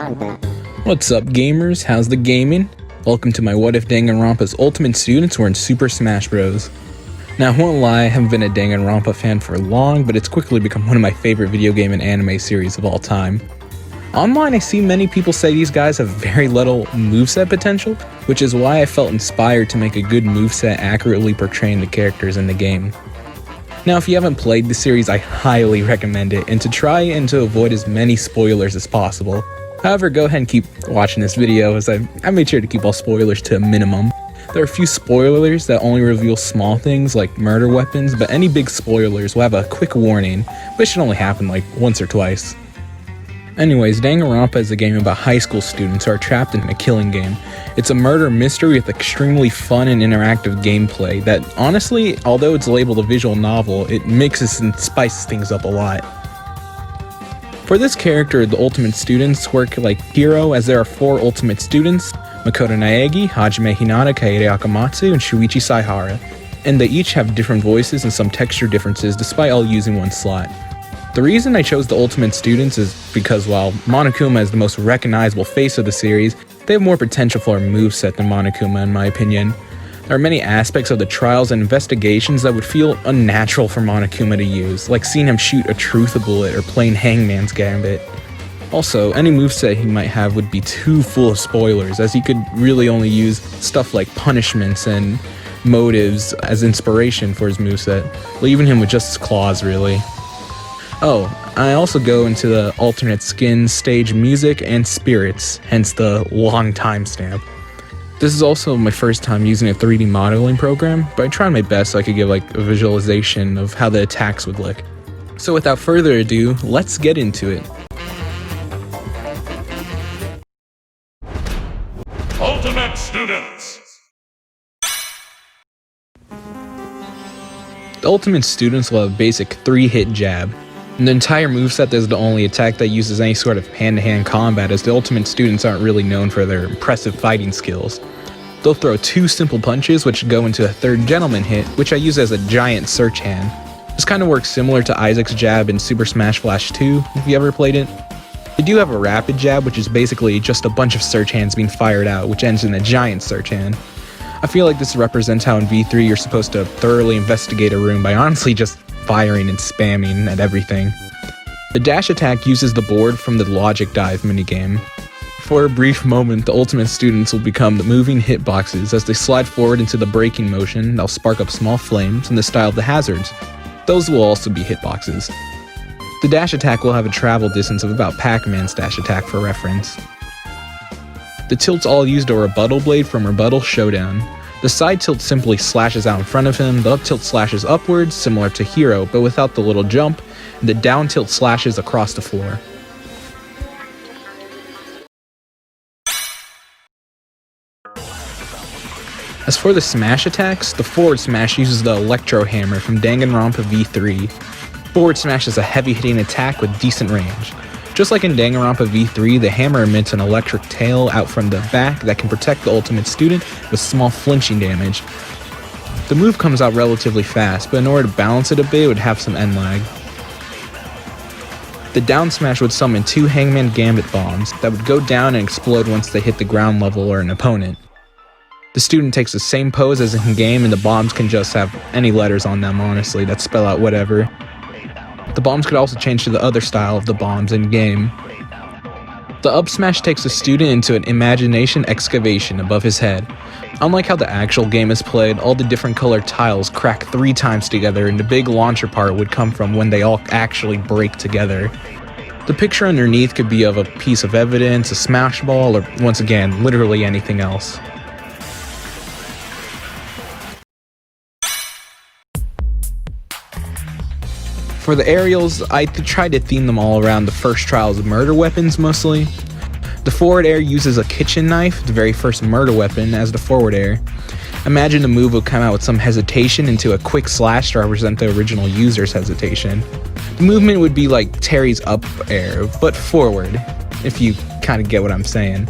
Danganronpa. What's up, gamers? How's the gaming? Welcome to my What If Danganronpa's ultimate students were in Super Smash Bros. Now, I won't lie, I haven't been a Danganronpa fan for long, but it's quickly become one of my favorite video game and anime series of all time. Online, I see many people say these guys have very little moveset potential, which is why I felt inspired to make a good moveset accurately portraying the characters in the game. Now, if you haven't played the series, I highly recommend it, and to try and to avoid as many spoilers as possible. However, go ahead and keep watching this video, as I made sure to keep all spoilers to a minimum. There are a few spoilers that only reveal small things like murder weapons, but any big spoilers will have a quick warning, which should only happen like once or twice. Anyways, Danganronpa is a game about high school students who are trapped in a killing game. It's a murder mystery with extremely fun and interactive gameplay that, honestly, although it's labeled a visual novel, it mixes and spices things up a lot. For this character, the ultimate students work like Hero, as there are 4 ultimate students: Makoto Naegi, Hajime Hinata, Kaede Akamatsu, and Shuichi Saihara, and they each have different voices and some texture differences despite all using one slot. The reason I chose the ultimate students is because while Monokuma is the most recognizable face of the series, they have more potential for a moveset than Monokuma in my opinion. There are many aspects of the trials and investigations that would feel unnatural for Monokuma to use, like seeing him shoot a truth bullet or playing Hangman's Gambit. Also, any moveset he might have would be too full of spoilers, as he could really only use stuff like punishments and motives as inspiration for his moveset, leaving him with just his claws really. Oh, I also go into the alternate skins, stage music, and spirits, hence the long timestamp. This is also my first time using a 3D modeling program, but I tried my best so I could give like a visualization of how the attacks would look. So without further ado, let's get into it. Ultimate Students! The ultimate students will have a basic 3-hit jab. In the entire moveset, is the only attack that uses any sort of hand-to-hand combat, as the ultimate students aren't really known for their impressive fighting skills. They'll throw 2 simple punches, which go into a 3rd gentleman hit, which I use as a giant search hand. This kind of works similar to Isaac's jab in Super Smash Bros. 2, if you ever played it. They do have a rapid jab, which is basically just a bunch of search hands being fired out, which ends in a giant search hand. I feel like this represents how in V3 you're supposed to thoroughly investigate a room by honestly just firing and spamming at everything. The dash attack uses the board from the Logic Dive minigame. For a brief moment, the ultimate students will become the moving hitboxes as they slide forward into the braking motion. They'll spark up small flames in the style of the hazards. Those will also be hitboxes. The dash attack will have a travel distance of about Pac-Man's dash attack for reference. The tilts all used a rebuttal blade from Rebuttal Showdown. The side tilt simply slashes out in front of him, the up tilt slashes upwards, similar to Hero, but without the little jump, and the down tilt slashes across the floor. As for the smash attacks, the forward smash uses the Electro Hammer from Danganronpa V3. Forward smash is a heavy-hitting attack with decent range. Just like in Danganronpa V3, the hammer emits an electric tail out from the back that can protect the ultimate student with small flinching damage. The move comes out relatively fast, but in order to balance it a bit, it would have some end lag. The down smash would summon 2 Hangman Gambit bombs that would go down and explode once they hit the ground level or an opponent. The student takes the same pose as in game, and the bombs can just have any letters on them, honestly, that spell out whatever. The bombs could also change to the other style of the bombs in game. The up smash takes the student into an imagination excavation above his head. Unlike how the actual game is played, all the different colored tiles crack 3 times together, and the big launcher part would come from when they all actually break together. The picture underneath could be of a piece of evidence, a smash ball, or once again, literally anything else. For the aerials, I tried to theme them all around the first trial's murder weapons mostly. The forward air uses a kitchen knife, the very first murder weapon, as the forward air. Imagine the move would come out with some hesitation into a quick slash to represent the original user's hesitation. The movement would be like Terry's up air, but forward, if you kind of get what I'm saying.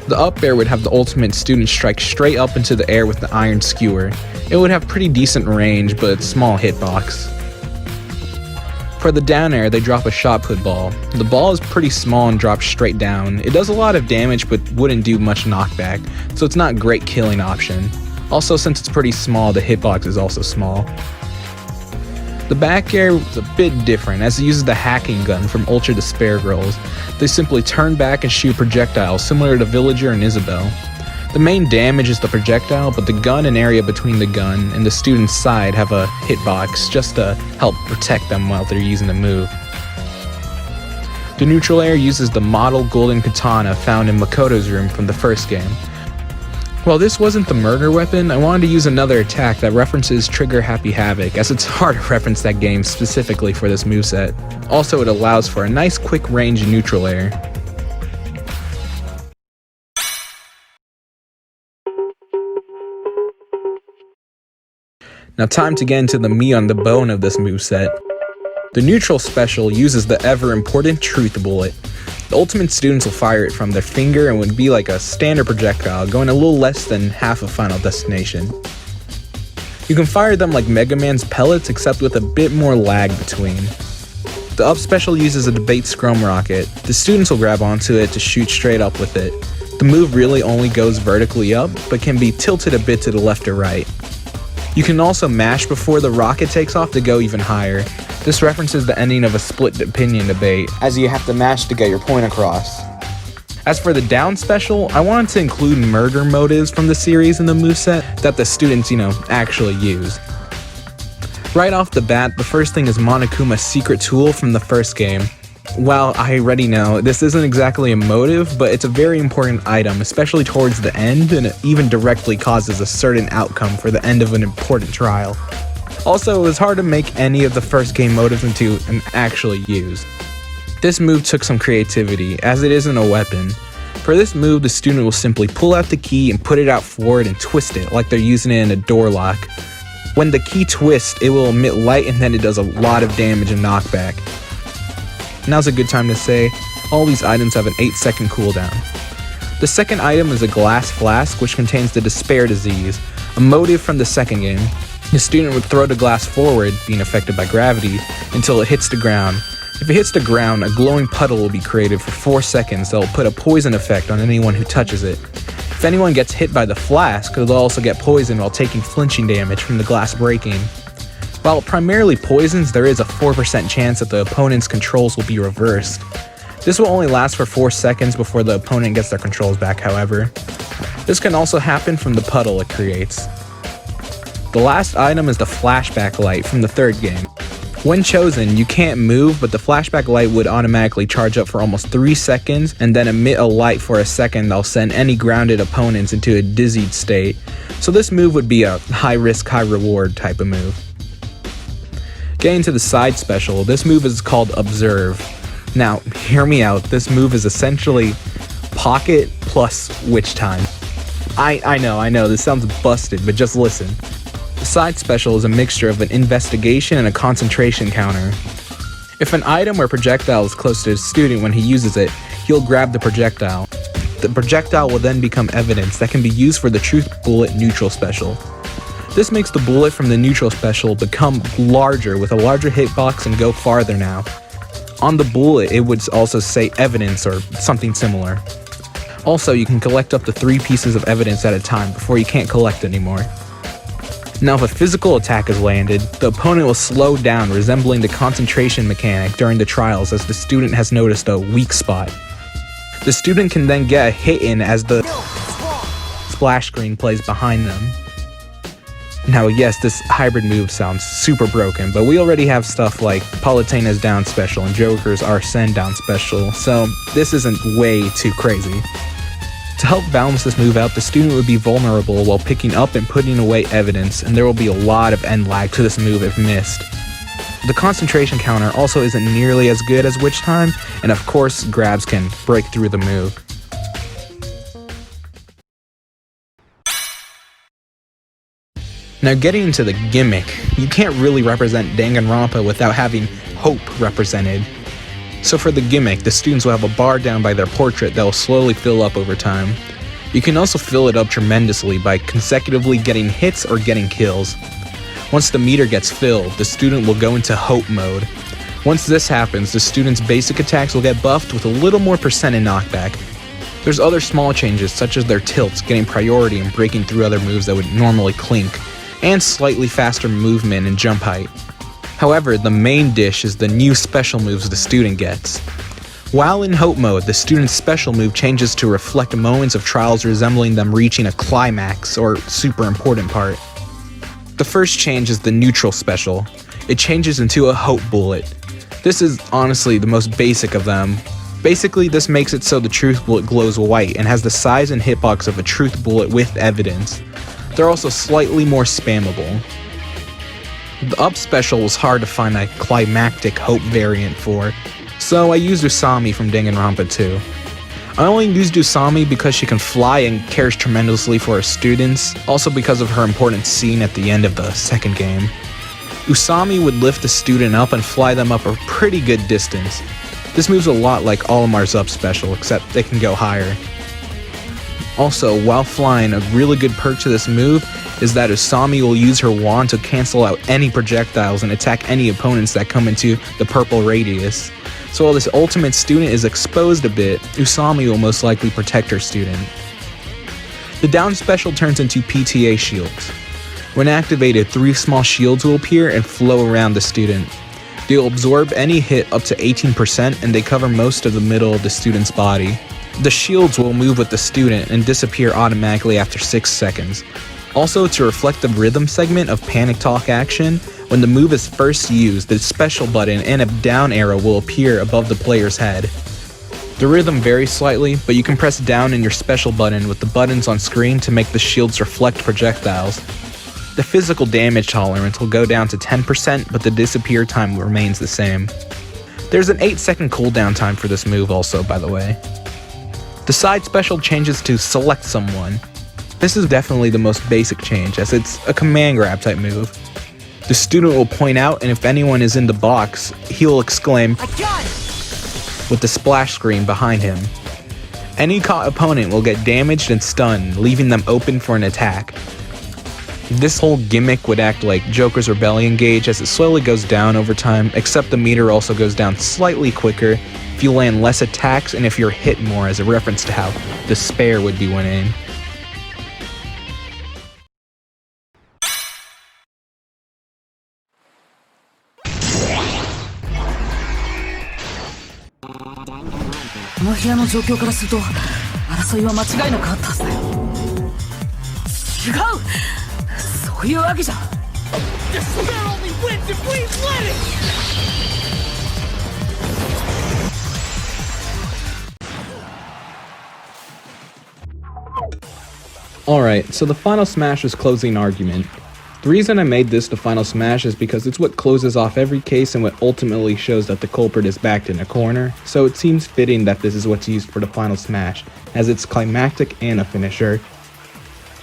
The up air would have the ultimate student strike straight up into the air with the iron skewer. It would have pretty decent range, but small hitbox. For the down air, they drop a shot put ball. The ball is pretty small and drops straight down. It does a lot of damage but wouldn't do much knockback, so it's not a great killing option. Also, since it's pretty small, the hitbox is also small. The back air is a bit different, as it uses the hacking gun from Ultra Despair Girls. They simply turn back and shoot projectiles similar to Villager and Isabel. The main damage is the projectile, but the gun and area between the gun and the student's side have a hitbox just to help protect them while they're using the move. The neutral air uses the model golden katana found in Makoto's room from the first game. While this wasn't the murder weapon, I wanted to use another attack that references Trigger Happy Havoc, as it's hard to reference that game specifically for this moveset. Also, it allows for a nice quick range neutral air. Now time to get into the meat on the bone of this moveset. The neutral special uses the ever-important Truth Bullet. The ultimate students will fire it from their finger and would be like a standard projectile, going a little less than half of Final Destination. You can fire them like Mega Man's pellets, except with a bit more lag between. The up special uses a debate scrum rocket. The students will grab onto it to shoot straight up with it. The move really only goes vertically up, but can be tilted a bit to the left or right. You can also mash before the rocket takes off to go even higher. This references the ending of a split opinion debate, as you have to mash to get your point across. As for the down special, I wanted to include murder motives from the series in the moveset that the students, actually use. Right off the bat, the first thing is Monokuma's secret tool from the first game. Well, I already know, this isn't exactly a motive, but it's a very important item, especially towards the end, and it even directly causes a certain outcome for the end of an important trial. Also, it was hard to make any of the first game motives into an actually use. This move took some creativity, as it isn't a weapon. For this move, the student will simply pull out the key and put it out forward and twist it, like they're using it in a door lock. When the key twists, it will emit light and then it does a lot of damage and knockback. Now's a good time to say, all these items have an 8-second cooldown. The second item is a glass flask, which contains the Despair Disease, a motive from the second game. The student would throw the glass forward, being affected by gravity, until it hits the ground. If it hits the ground, a glowing puddle will be created for 4 seconds that will put a poison effect on anyone who touches it. If anyone gets hit by the flask, they'll also get poisoned while taking flinching damage from the glass breaking. While it primarily poisons, there is a 4% chance that the opponent's controls will be reversed. This will only last for 4 seconds before the opponent gets their controls back, however. This can also happen from the puddle it creates. The last item is the flashback light from the third game. When chosen, you can't move, but the flashback light would automatically charge up for almost 3 seconds and then emit a light for a second that'll send any grounded opponents into a dizzied state. So this move would be a high risk, high reward type of move. Getting to the side special, this move is called Observe. Now, hear me out, this move is essentially Pocket plus Witch Time. I know, this sounds busted, but just listen. The side special is a mixture of an investigation and a concentration counter. If an item or projectile is close to a student when he uses it, he'll grab the projectile. The projectile will then become evidence that can be used for the Truth Bullet neutral special. This makes the bullet from the neutral special become larger with a larger hitbox and go farther now. On the bullet, it would also say evidence or something similar. Also, you can collect up to 3 pieces of evidence at a time before you can't collect anymore. Now, if a physical attack is landed, the opponent will slow down, resembling the concentration mechanic during the trials, as the student has noticed a weak spot. The student can then get a hit in as the splash screen plays behind them. Now, yes, this hybrid move sounds super broken, but we already have stuff like Palutena's down special and Joker's Arsene down special, so this isn't way too crazy. To help balance this move out, the student would be vulnerable while picking up and putting away evidence, and there will be a lot of end lag to this move if missed. The concentration counter also isn't nearly as good as Witch Time, and of course, grabs can break through the move. Now, getting into the gimmick, you can't really represent Danganronpa without having hope represented. So for the gimmick, the students will have a bar down by their portrait that will slowly fill up over time. You can also fill it up tremendously by consecutively getting hits or getting kills. Once the meter gets filled, the student will go into hope mode. Once this happens, the student's basic attacks will get buffed with a little more percent in knockback. There's other small changes such as their tilts getting priority and breaking through other moves that would normally clink, and slightly faster movement and jump height. However, the main dish is the new special moves the student gets. While in Hope mode, the student's special move changes to reflect moments of trials resembling them reaching a climax or super important part. The first change is the neutral special. It changes into a Hope Bullet. This is honestly the most basic of them. Basically, this makes it so the Truth Bullet glows white and has the size and hitbox of a Truth Bullet with evidence. They're also slightly more spammable. The Up special was hard to find a climactic Hope variant for, so I used Usami from Danganronpa 2. I only used Usami because she can fly and cares tremendously for her students, also because of her important scene at the end of the second game. Usami would lift a student up and fly them up a pretty good distance. This move's a lot like Olimar's Up special, except they can go higher. Also, while flying, a really good perk to this move is that Usami will use her wand to cancel out any projectiles and attack any opponents that come into the purple radius. So while this ultimate student is exposed a bit, Usami will most likely protect her student. The down special turns into PTA shields. When activated, 3 small shields will appear and flow around the student. They will absorb any hit up to 18% and they cover most of the middle of the student's body. The shields will move with the student and disappear automatically after 6 seconds. Also, to reflect the rhythm segment of Panic Talk action, when the move is first used, the special button and a down arrow will appear above the player's head. The rhythm varies slightly, but you can press down in your special button with the buttons on screen to make the shields reflect projectiles. The physical damage tolerance will go down to 10%, but the disappear time remains the same. There's an 8-second cooldown time for this move also, by the way. The side special changes to Select Someone. This is definitely the most basic change, as it's a command grab type move. The student will point out, and if anyone is in the box, he will exclaim, "I got it!" with the splash screen behind him. Any caught opponent will get damaged and stunned, leaving them open for an attack. This whole gimmick would act like Joker's Rebellion gauge as it slowly goes down over time, except the meter also goes down slightly quicker if you land less attacks and if you're hit more, as a reference to how Despair would be winning. Alright, so the Final Smash is closing argument. The reason I made this the Final Smash is because it's what closes off every case and what ultimately shows that the culprit is backed in a corner, so it seems fitting that this is what's used for the Final Smash, as it's climactic and a finisher.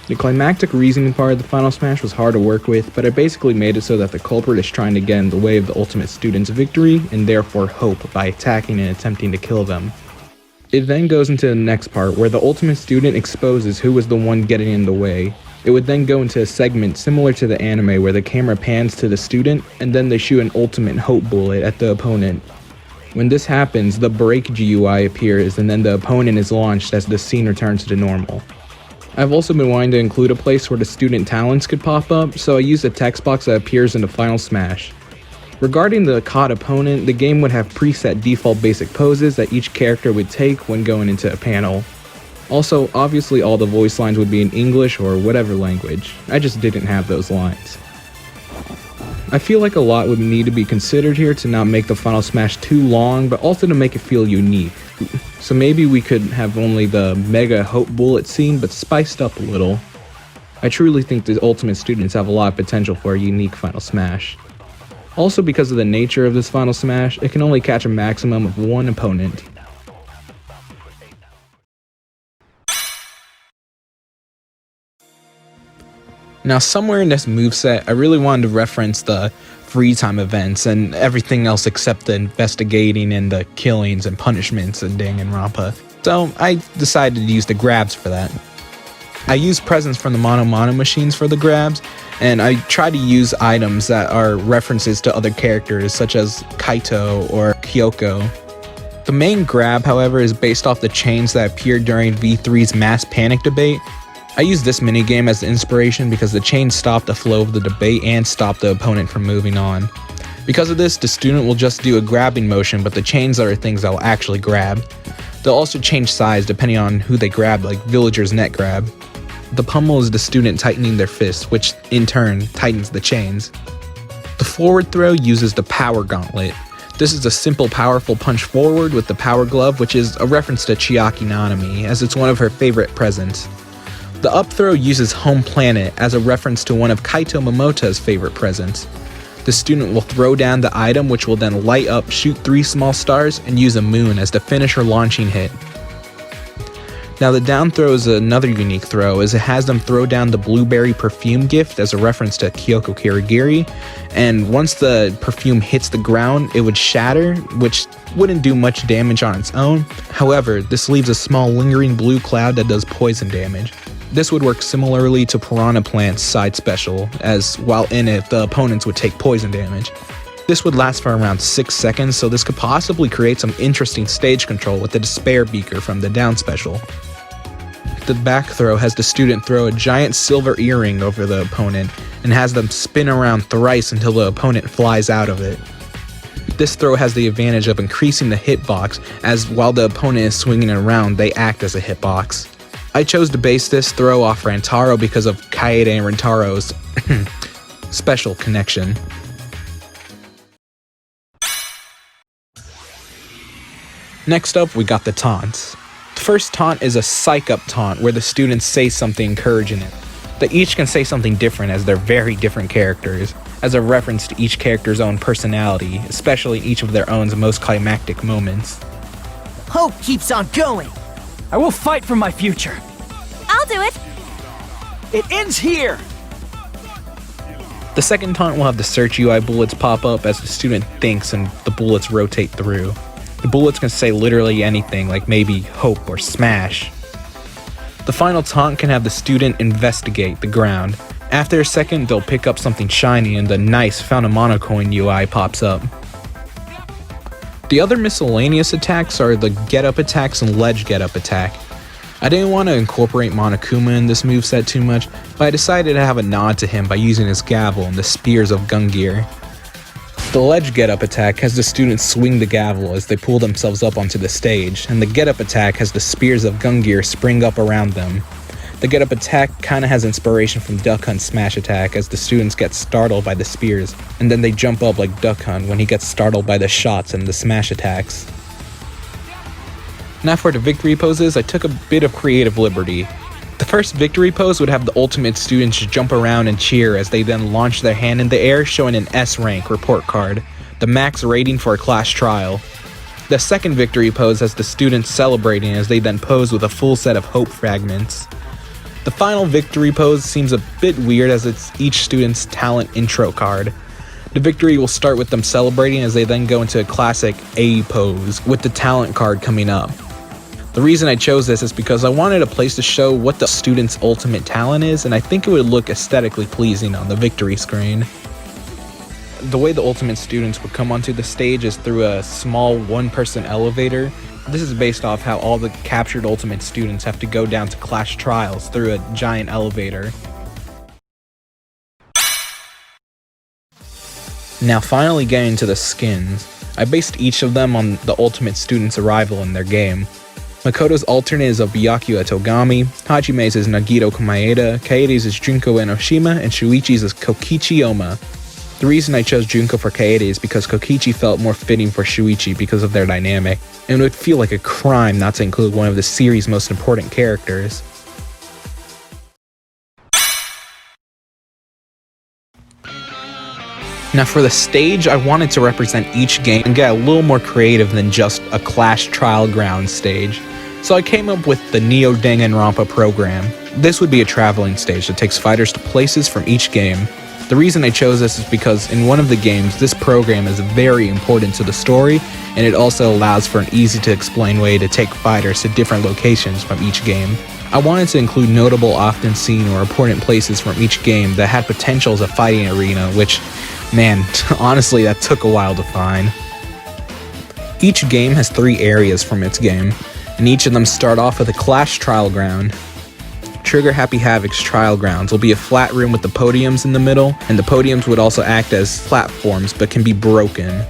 The climactic reasoning part of the Final Smash was hard to work with, but I basically made it so that the culprit is trying to get in the way of the ultimate student's victory, and therefore hope by attacking and attempting to kill them. It then goes into the next part, where the ultimate student exposes who was the one getting in the way. It would then go into a segment similar to the anime where the camera pans to the student, and then they shoot an ultimate hope bullet at the opponent. When this happens, the break GUI appears, and then the opponent is launched as the scene returns to normal. I've also been wanting to include a place where the student talents could pop up, so I used a text box that appears in the Final Smash. Regarding the caught opponent, the game would have preset default basic poses that each character would take when going into a panel. Also, obviously all the voice lines would be in English or whatever language. I just didn't have those lines. I feel like a lot would need to be considered here to not make the Final Smash too long, but also to make it feel unique. So maybe we could have only the mega hope bullet scene, but spiced up a little. I truly think the ultimate students have a lot of potential for a unique Final Smash. Also, because of the nature of this Final Smash, it can only catch a maximum of 1 opponent. Now, somewhere in this moveset, I really wanted to reference the free time events and everything else except the investigating and the killings and punishments in Danganronpa. So I decided to use the grabs for that. I used presents from the Mono Mono machines for the grabs, and I try to use items that are references to other characters such as Kaito or Kyoko. The main grab, however, is based off the chains that appeared during V3's Mass Panic debate. I used this minigame as the inspiration because the chains stop the flow of the debate and stop the opponent from moving on. Because of this, the student will just do a grabbing motion, but the chains are things that will actually grab. They'll also change size depending on who they grab, like Villager's net grab. The pummel is the student tightening their fist, which in turn tightens the chains. The forward throw uses the power gauntlet. This is a simple, powerful punch forward with the power glove, which is a reference to Chiaki Nanami, as it's one of her favorite presents. The up throw uses home planet as a reference to one of Kaito Momota's favorite presents. The student will throw down the item, which will then light up, shoot 3 small stars, and use a moon as the finisher launching hit. Now the down throw is another unique throw, as it has them throw down the blueberry perfume gift as a reference to Kyoko Kirigiri, and once the perfume hits the ground, it would shatter, which wouldn't do much damage on its own. However, this leaves a small lingering blue cloud that does poison damage. This would work similarly to Piranha Plant's side special, as while in it, the opponents would take poison damage. This would last for around 6 seconds, so this could possibly create some interesting stage control with the Despair Beaker from the down special. The back throw has the student throw a giant silver earring over the opponent and has them spin around thrice until the opponent flies out of it. This throw has the advantage of increasing the hitbox, as while the opponent is swinging it around, they act as a hitbox. I chose to base this throw off Rantaro because of Kaede and Rantaro's special connection. Next up, we got the taunts. The first taunt is a psych up taunt where the students say something encouraging it. They each can say something different as they're very different characters, as a reference to each character's own personality, especially each of their own most climactic moments. Hope keeps on going. I will fight for my future. I'll do it. It ends here. The second taunt will have the search UI bullets pop up as the student thinks and the bullets rotate through. The bullets can say literally anything, like maybe hope or smash. The final taunt can have the student investigate the ground. After a second, they'll pick up something shiny and the nice found a monocoin UI pops up. The other miscellaneous attacks are the get up attacks and ledge get up attack. I didn't want to incorporate Monokuma in this moveset too much, but I decided to have a nod to him by using his gavel and the spears of Gungear. The ledge get-up attack has the students swing the gavel as they pull themselves up onto the stage, and the get-up attack has the spears of Gungear spring up around them. The get-up attack kinda has inspiration from Duck Hunt's smash attack as the students get startled by the spears, and then they jump up like Duck Hunt when he gets startled by the shots and the smash attacks. Now for the victory poses, I took a bit of creative liberty. The first victory pose would have the ultimate students jump around and cheer as they then launch their hand in the air, showing an S rank report card, the max rating for a class trial. The second victory pose has the students celebrating as they then pose with a full set of hope fragments. The final victory pose seems a bit weird as it's each student's talent intro card. The victory will start with them celebrating as they then go into a classic A pose with the talent card coming up. The reason I chose this is because I wanted a place to show what the student's ultimate talent is, and I think it would look aesthetically pleasing on the victory screen. The way the ultimate students would come onto the stage is through a small one-person elevator. This is based off how all the captured ultimate students have to go down to clash trials through a giant elevator. Now finally getting to the skins, I based each of them on the ultimate student's arrival in their game. Makoto's alternate is of Byakuya Togami, Hajime's is Nagito Komaeda, Kaede's is Junko Enoshima, and Shuichi's is Kokichi Oma. The reason I chose Junko for Kaede is because Kokichi felt more fitting for Shuichi because of their dynamic, and it would feel like a crime not to include one of the series' most important characters. Now for the stage, I wanted to represent each game and get a little more creative than just a Clash Trial Ground stage. So I came up with the Neo Danganronpa program. This would be a traveling stage that takes fighters to places from each game. The reason I chose this is because in one of the games, this program is very important to the story, and it also allows for an easy to explain way to take fighters to different locations from each game. I wanted to include notable, often seen, or important places from each game that had potential as a fighting arena, which, man, honestly, that took a while to find. Each game has 3 areas from its game, and each of them start off with a Clash Trial Ground. Trigger Happy Havoc's Trial Grounds will be a flat room with the podiums in the middle, and the podiums would also act as platforms but can be broken.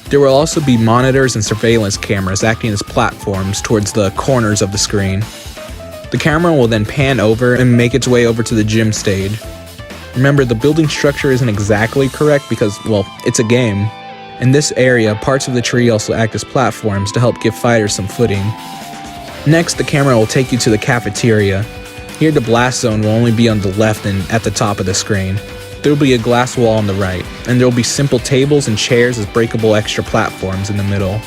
There will also be monitors and surveillance cameras acting as platforms towards the corners of the screen. The camera will then pan over and make its way over to the gym stage. Remember, the building structure isn't exactly correct because, well, it's a game. In this area, parts of the tree also act as platforms to help give fighters some footing. Next, the camera will take you to the cafeteria. Here, the blast zone will only be on the left and at the top of the screen. There will be a glass wall on the right, and there will be simple tables and chairs as breakable extra platforms in the middle.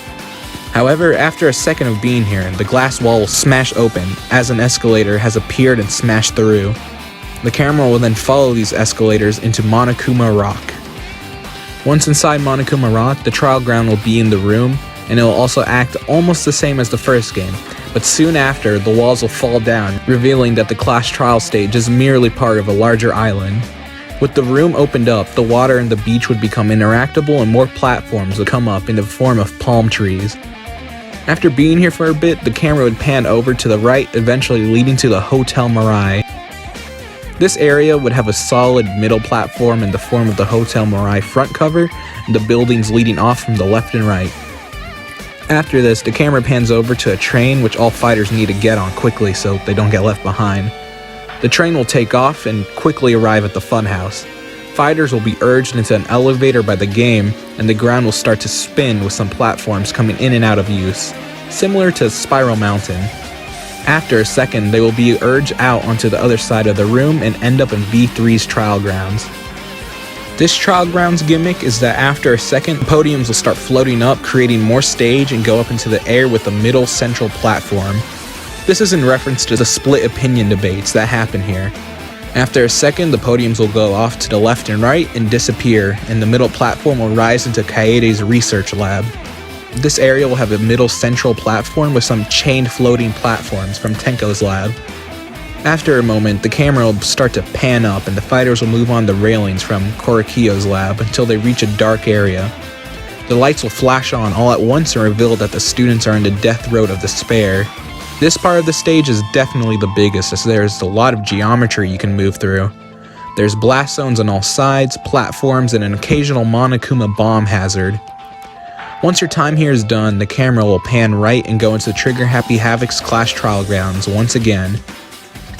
However, after a second of being here, the glass wall will smash open as an escalator has appeared and smashed through. The camera will then follow these escalators into Monokuma Rock. Once inside Monokuma Rock, the trial ground will be in the room, and it will also act almost the same as the first game, but soon after, the walls will fall down, revealing that the Clash Trial stage is merely part of a larger island. With the room opened up, the water and the beach would become interactable and more platforms would come up in the form of palm trees. After being here for a bit, the camera would pan over to the right, eventually leading to the Hotel Mirai. This area would have a solid middle platform in the form of the Hotel Mirai front cover and the buildings leading off from the left and right. After this, the camera pans over to a train which all fighters need to get on quickly so they don't get left behind. The train will take off and quickly arrive at the funhouse. Fighters will be urged into an elevator by the game, and the ground will start to spin with some platforms coming in and out of use, similar to Spiral Mountain. After a second, they will be urged out onto the other side of the room and end up in V3's Trial Grounds. This Trial Grounds gimmick is that after a second, podiums will start floating up, creating more stage and go up into the air with a middle central platform. This is in reference to the split opinion debates that happen here. After a second, the podiums will go off to the left and right and disappear, and the middle platform will rise into Kaede's research lab. This area will have a middle central platform with some chained floating platforms from Tenko's lab. After a moment, the camera will start to pan up and the fighters will move on the railings from Korikyo's lab until they reach a dark area. The lights will flash on all at once and reveal that the students are in the death road of despair. This part of the stage is definitely the biggest as there's a lot of geometry you can move through. There's blast zones on all sides, platforms, and an occasional Monokuma bomb hazard. Once your time here is done, the camera will pan right and go into Trigger Happy Havoc's Clash Trial Grounds once again.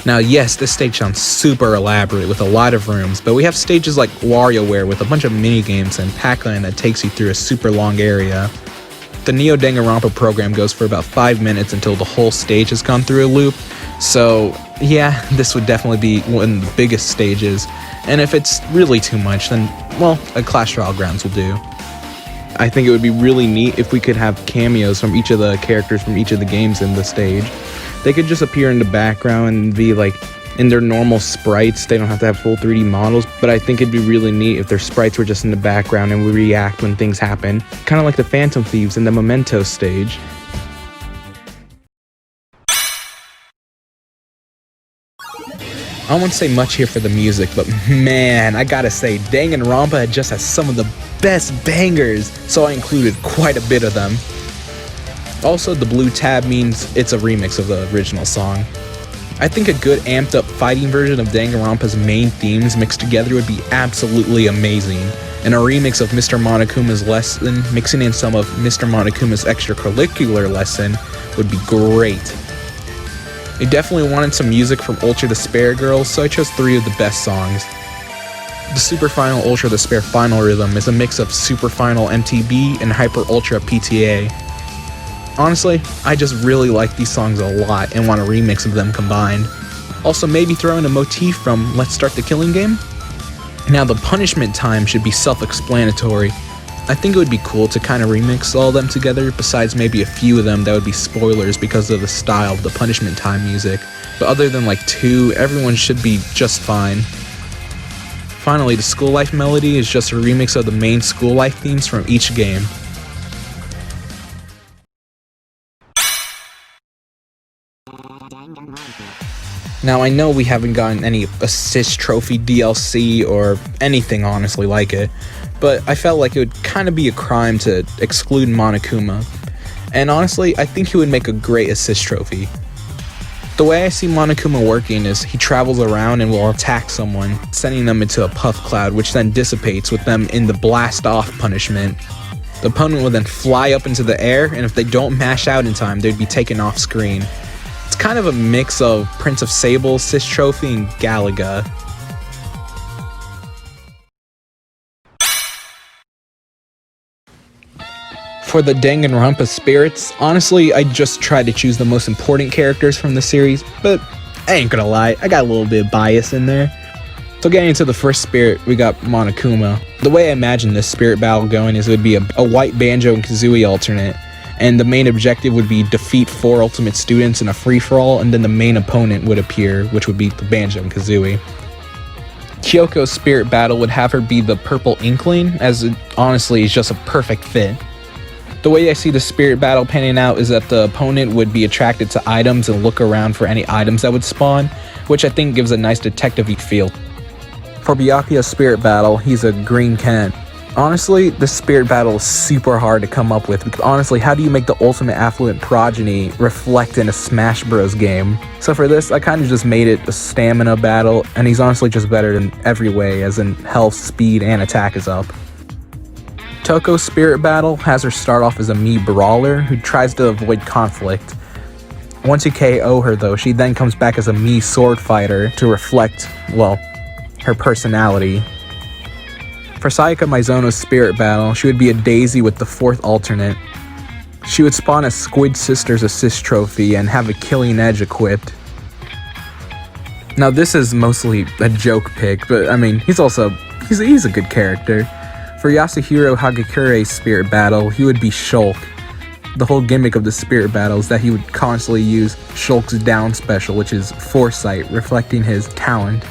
Now yes, this stage sounds super elaborate with a lot of rooms, but we have stages like WarioWare with a bunch of minigames and Pac-Land that takes you through a super long area. The Neo Danganronpa program goes for about 5 minutes until the whole stage has gone through a loop, so yeah, this would definitely be one of the biggest stages, and if it's really too much, then, well, a Clash Trial Grounds will do. I think it would be really neat if we could have cameos from each of the characters from each of the games in the stage. They could just appear in the background and be like in their normal sprites. They don't have to have full 3D models, but I think it'd be really neat if their sprites were just in the background and we react when things happen. Kind of like the Phantom Thieves in the Memento stage. I won't say much here for the music, but man, I gotta say, Danganronpa just has some of the best bangers, so I included quite a bit of them. Also, the blue tab means it's a remix of the original song. I think a good amped up fighting version of Danganronpa's main themes mixed together would be absolutely amazing, and a remix of Mr. Monokuma's lesson mixing in some of Mr. Monokuma's extracurricular lesson would be great. I definitely wanted some music from Ultra Despair Girls, so I chose 3 of the best songs. The Super Final Ultra Despair Final Rhythm is a mix of Super Final MTB and Hyper Ultra PTA. Honestly, I just really like these songs a lot and want a remix of them combined. Also, maybe throw in a motif from Let's Start the Killing Game? Now, the punishment time should be self-explanatory. I think it would be cool to kind of remix all of them together, besides maybe a few of them that would be spoilers because of the style of the punishment time music. But other than like 2, everyone should be just fine. Finally, the School Life melody is just a remix of the main School Life themes from each game. Now, I know we haven't gotten any assist trophy DLC or anything honestly like it, but I felt like it would kind of be a crime to exclude Monokuma. And honestly, I think he would make a great assist trophy. The way I see Monokuma working is he travels around and will attack someone, sending them into a puff cloud, which then dissipates with them in the blast off punishment. The opponent will then fly up into the air, and if they don't mash out in time, they'd be taken off screen. It's kind of a mix of Prince of Sable, assist trophy, and Galaga. For the Danganronpa spirits, honestly, I just tried to choose the most important characters from the series, but I ain't gonna lie, I got a little bit of bias in there. So getting into the first spirit, we got Monokuma. The way I imagine this spirit battle going is it would be a white Banjo and Kazooie alternate, and the main objective would be defeat 4 ultimate students in a free-for-all, and then the main opponent would appear, which would be the Banjo and Kazooie. Kyoko's spirit battle would have her be the purple Inkling, as it honestly is just a perfect fit. The way I see the spirit battle panning out is that the opponent would be attracted to items and look around for any items that would spawn, which I think gives a nice detective-y feel. For Byakuya's spirit battle, he's a green Ken. Honestly, this spirit battle is super hard to come up with, because honestly, how do you make the ultimate affluent progeny reflect in a Smash Bros game? So for this, I kind of just made it a stamina battle, and he's honestly just better in every way, as in health, speed, and attack is up. Toko's spirit battle has her start off as a Mii brawler who tries to avoid conflict. Once you KO her though, she then comes back as a Mii sword fighter to reflect, well, her personality. For Sayaka Mizono's spirit battle, she would be a Daisy with the 4th alternate. She would spawn as Squid Sister's assist trophy and have a killing edge equipped. Now this is mostly a joke pick, but I mean, he's a good character. For Yasuhiro Hagakure's spirit battle, he would be Shulk. The whole gimmick of the spirit battle is that he would constantly use Shulk's down special, which is Foresight, reflecting his talent.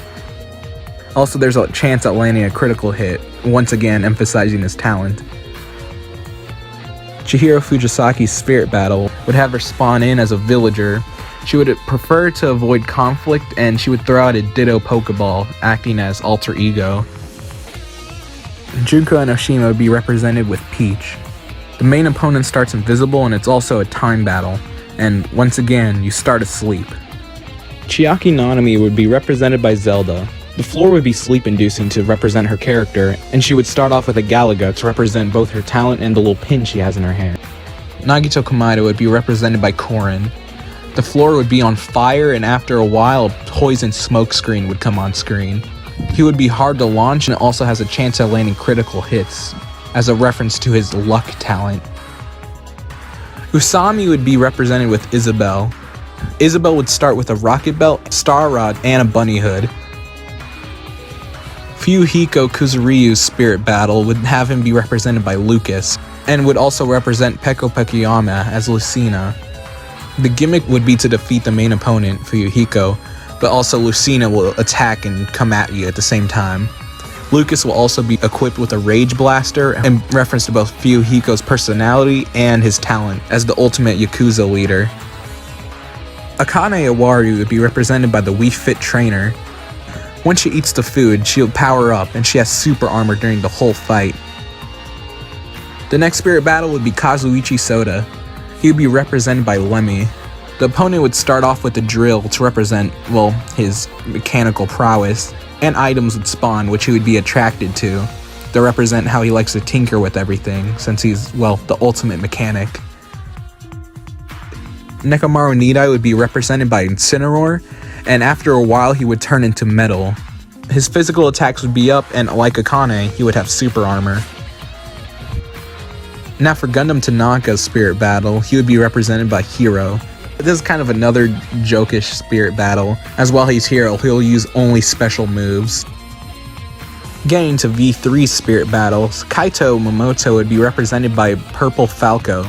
Also, there's a chance at landing a critical hit, once again emphasizing his talent. Chihiro Fujisaki's spirit battle would have her spawn in as a villager. She would prefer to avoid conflict, and she would throw out a Ditto Pokeball, acting as alter ego. Junko Enoshima would be represented with Peach. The main opponent starts invisible, and it's also a time battle, and once again, you start asleep. Chiaki Nanami would be represented by Zelda. The floor would be sleep-inducing to represent her character, and she would start off with a Galaga to represent both her talent and the little pin she has in her hand. Nagito Komaeda would be represented by Korin. The floor would be on fire, and after a while, a poison smokescreen would come on screen. He would be hard to launch and also has a chance at landing critical hits, as a reference to his luck talent. Usami would be represented with Isabelle. Isabelle would start with a rocket belt, star rod, and a bunny hood. Fuyuhiko Kuzuryu's spirit battle would have him be represented by Lucas, and would also represent Peko Pekuyama as Lucina. The gimmick would be to defeat the main opponent, Fuyuhiko, but also Lucina will attack and come at you at the same time. Lucas will also be equipped with a Rage Blaster, in reference to both Fuyuhiko's personality and his talent as the ultimate Yakuza leader. Akane Iwaru would be represented by the Wii Fit trainer. Once she eats the food, she'll power up, and she has super armor during the whole fight. The next spirit battle would be Kazuichi Soda. He would be represented by Lemmy. The opponent would start off with a drill to represent, well, his mechanical prowess, and items would spawn which he would be attracted to represent how he likes to tinker with everything, since he's, well, the ultimate mechanic. Nekomaru Nidai would be represented by Incineroar, and after a while he would turn into metal. His physical attacks would be up, and like Akane, he would have super armor. Now for Gundam Tanaka's spirit battle, he would be represented by Hero. This is kind of another jokish spirit battle, as while he's Hero, he'll use only special moves. Getting to V3 spirit battles, Kaito Momoto would be represented by Purple Falco.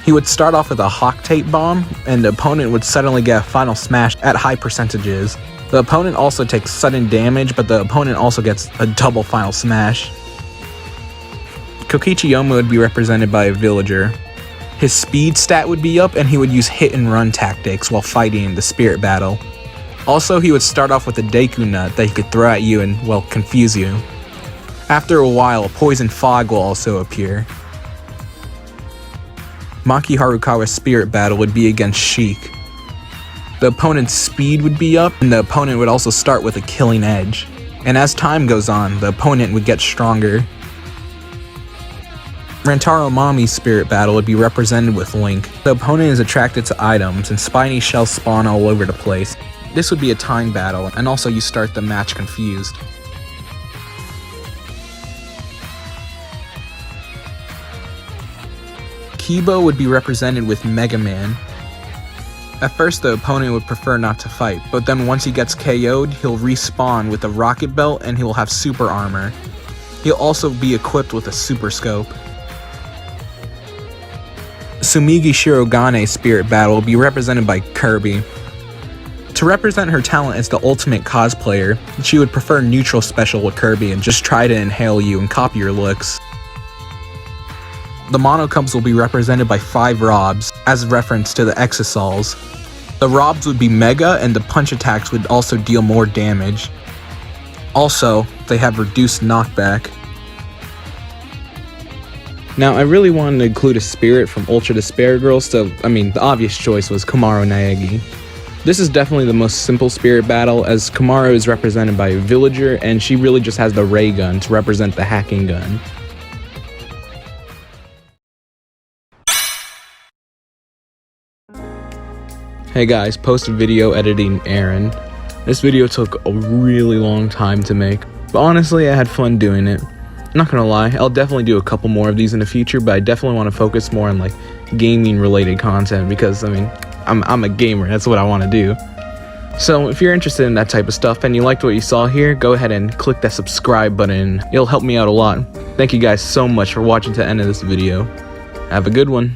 He would start off with a Hawk Tape Bomb, and the opponent would suddenly get a Final Smash at high percentages. The opponent also takes sudden damage, but the opponent also gets a double Final Smash. Kokichi Yoma would be represented by a Villager. His speed stat would be up, and he would use hit and run tactics while fighting in the spirit battle. Also, he would start off with a Deku Nut that he could throw at you and, well, confuse you. After a while, a poison fog will also appear. Maki Harukawa's spirit battle would be against Sheik. The opponent's speed would be up, and the opponent would also start with a killing edge. And as time goes on, the opponent would get stronger. Rantaro Mami's spirit battle would be represented with Link. The opponent is attracted to items, and spiny shells spawn all over the place. This would be a time battle, and also you start the match confused. Kibo would be represented with Mega Man. At first the opponent would prefer not to fight, but then once he gets KO'd, he'll respawn with a rocket belt and he will have super armor. He'll also be equipped with a super scope. Sumigi Shirogane's spirit battle will be represented by Kirby. To represent her talent as the ultimate cosplayer, she would prefer neutral special with Kirby and just try to inhale you and copy your looks. The Monocubs will be represented by 5 Robs, as reference to the Exosols. The Robs would be mega, and the punch attacks would also deal more damage. Also, they have reduced knockback. Now, I really wanted to include a spirit from Ultra Despair Girls, so, the obvious choice was Kamaru Naegi. This is definitely the most simple spirit battle, as Kamaru is represented by a villager, and she really just has the ray gun to represent the hacking gun. Hey guys, post-video editing Aaron. This video took a really long time to make, but honestly I had fun doing it. I'm not gonna lie, I'll definitely do a couple more of these in the future, but I definitely want to focus more on gaming related content because I'm a gamer, that's what I want to do. So if you're interested in that type of stuff and you liked what you saw here, go ahead and click that subscribe button. It'll help me out a lot. Thank you guys so much for watching to the end of this video. Have a good one.